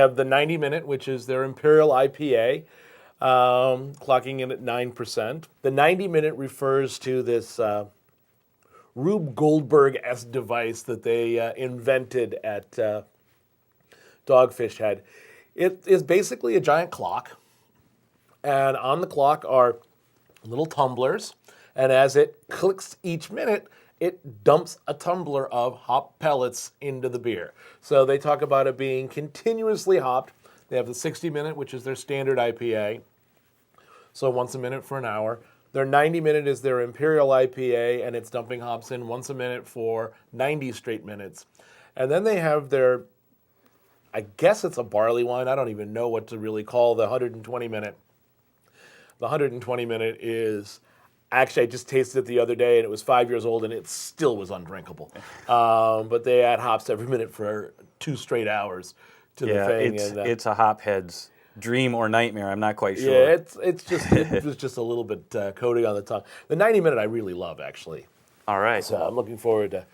have the 90-minute, which is their Imperial IPA, clocking in at 9%. The 90-minute refers to this Rube Goldberg-esque device that they invented at Dogfish Head. It is basically a giant clock, and on the clock are little tumblers, and as it clicks each minute, it dumps a tumbler of hop pellets into the beer. So they talk about it being continuously hopped. They have the 60-minute, which is their standard IPA, so once a minute for an hour. Their 90-minute is their Imperial IPA, and it's dumping hops in once a minute for 90 straight minutes. And then they have their, I guess it's a barley wine. I don't even know what to really call the 120-minute. The 120-minute is, actually, I just tasted it the other day, and it was 5 years old, and it still was undrinkable. But they add hops every minute for 2 straight hours to the thing. It's a hophead's dream or nightmare. I'm not quite sure. Yeah, it was just a little bit coating on the tongue. The 90-minute I really love, actually. All right. So I'm looking forward to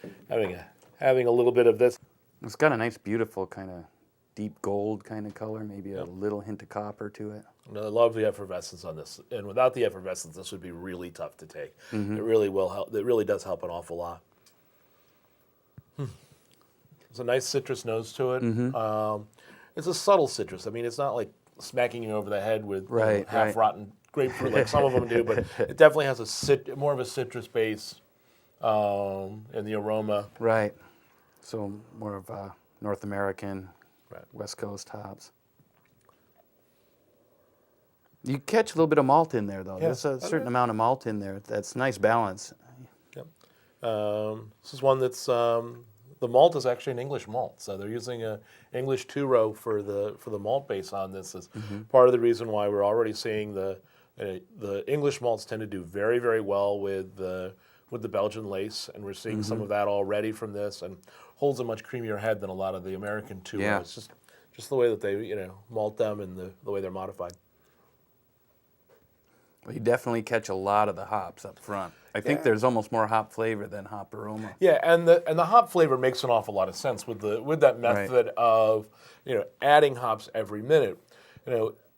having a little bit of this. It's got a nice, beautiful kind of deep gold kind of color, maybe a little hint of copper to it. I love the effervescence on this, and without the effervescence, this would be really tough to take. Mm-hmm. It really will help. It really does help an awful lot. There's a nice citrus nose to it. Mm-hmm. It's a subtle citrus. I mean, it's not like smacking you over the head with half-rotten grapefruit like some of them do, but it definitely has more of a citrus base in the aroma. Right. So more of a North American, West Coast hops. You catch a little bit of malt in there, though. Yeah. There's a certain amount of malt in there. That's nice balance. Yep. This is one that's the malt is actually an English malt, so they're using a English 2-row for the malt base on this. Is part of the reason why we're already seeing the English malts tend to do very, very well with the Belgian lace, and we're seeing some of that already from this, and holds a much creamier head than a lot of the American 2-rows. Yeah. It's just the way that they malt them and the way they're modified. Well, you definitely catch a lot of the hops up front. I think there's almost more hop flavor than hop aroma. Yeah, and the hop flavor makes an awful lot of sense with that method of adding hops every minute.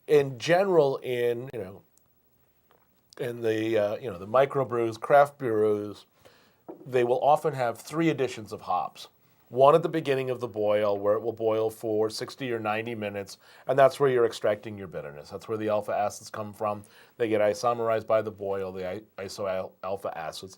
In general, in the the microbrews, craft brews, they will often have 3 additions of hops. One at the beginning of the boil, where it will boil for 60 or 90 minutes, and that's where you're extracting your bitterness. That's where the alpha acids come from. They get isomerized by the boil, the iso-alpha acids.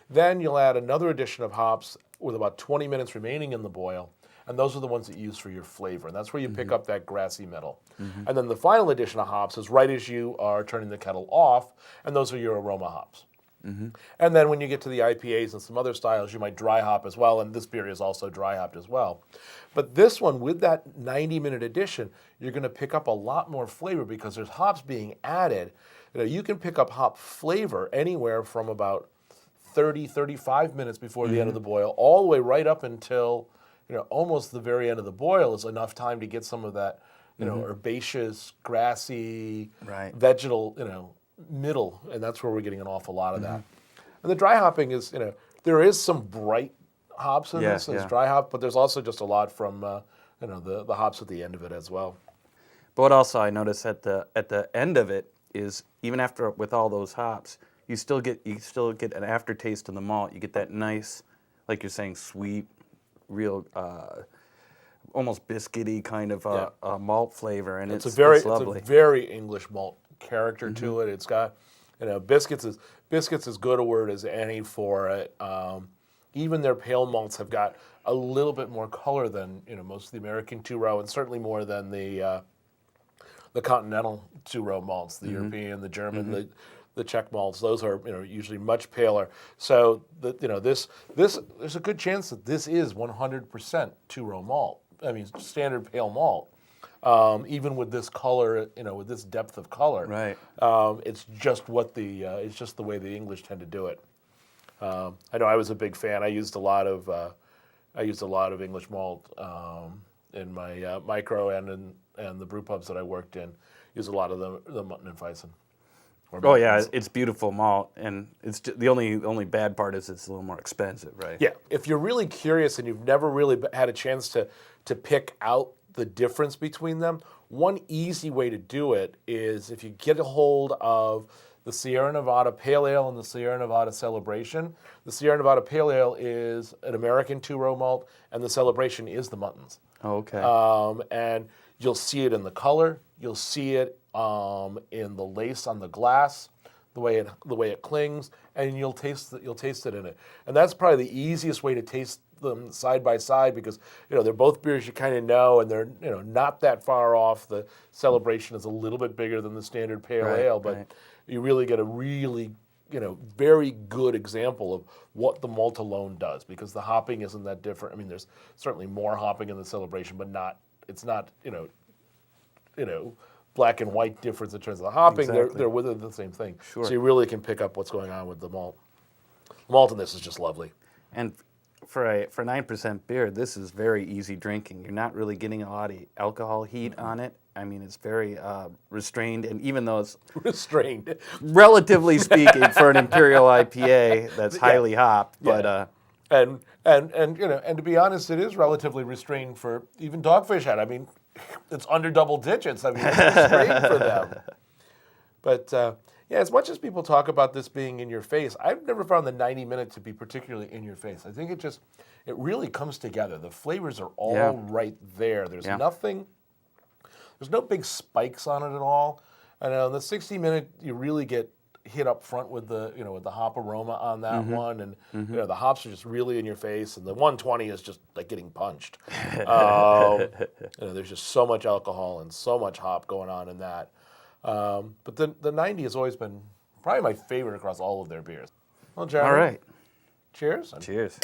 Then you'll add another addition of hops with about 20 minutes remaining in the boil, and those are the ones that you use for your flavor, and that's where you pick up that grassy middle. And then the final addition of hops is right as you are turning the kettle off, and those are your aroma hops. And then when you get to the IPAs and some other styles, you might dry hop as well, and this beer is also dry hopped as well. But this one, with that 90-minute addition, you're going to pick up a lot more flavor because there's hops being added. You can pick up hop flavor anywhere from about 30, 35 minutes before the end of the boil, all the way right up until almost the very end of the boil is enough time to get some of that herbaceous, grassy, vegetal, middle, and that's where we're getting an awful lot of that. And the dry hopping is, there is some bright hops in this, it's dry hop, but there's also just a lot from, the hops at the end of it as well. But what also I noticed at the end of it is, even after with all those hops, you still get an aftertaste in the malt. You get that nice, like you're saying, sweet, real, almost biscuity kind of malt flavor, and it's lovely. It's a very English malt character to it. It's got, biscuits as good a word as any for it. Even their pale malts have got a little bit more color than most of the American 2-row, and certainly more than the continental 2-row malts, the European, the German, the Czech malts. Those are usually much paler. So this there's a good chance that this is 100% 2-row malt. I mean, standard pale malt. Even with this color, with this depth of color, it's just it's just the way the English tend to do it. I know I was a big fan. I used a lot of English malt in my micro and the brew pubs that I worked in. Used a lot of the Mutton and Weissen. Oh yeah, it's beautiful malt, and it's just, the only bad part is it's a little more expensive, right? Yeah, if you're really curious and you've never really had a chance to pick out the difference between them. One easy way to do it is if you get a hold of the Sierra Nevada Pale Ale and the Sierra Nevada Celebration. The Sierra Nevada Pale Ale is an American two-row malt, and the Celebration is the Muttons. Okay. And you'll see it in the color. You'll see it in the lace on the glass, the way it clings, and you'll taste it in it. And that's probably the easiest way to taste them side by side because they're both beers you kind of know, and they're not that far off. The Celebration is a little bit bigger than the standard Pale Ale, but you really get a really very good example of what the malt alone does because the hopping isn't that different. I mean, there's certainly more hopping in the Celebration, but it's not black and white difference in terms of the hopping. Exactly. They're within the same thing. Sure. So you really can pick up what's going on with the malt. The malt in this is just lovely. And for 9% beer, this is very easy drinking. You're not really getting a lot of alcohol heat on it. I mean, it's very restrained, and even though it's restrained, relatively speaking, for an Imperial IPA that's highly hopped, but and to be honest, it is relatively restrained for even Dogfish had. I mean, it's under double digits. I mean, it's restrained for them. But as much as people talk about this being in your face, I've never found the 90-minute to be particularly in your face. I think it really comes together. The flavors are all right there. There's nothing. There's no big spikes on it at all. And in the 60-minute, you really get hit up front with the with the hop aroma on that one, and the hops are just really in your face. And the 120 is just like getting punched. There's just so much alcohol and so much hop going on in that. But the 90 has always been probably my favorite across all of their beers. Well, Jeremy, all right. Cheers. Cheers.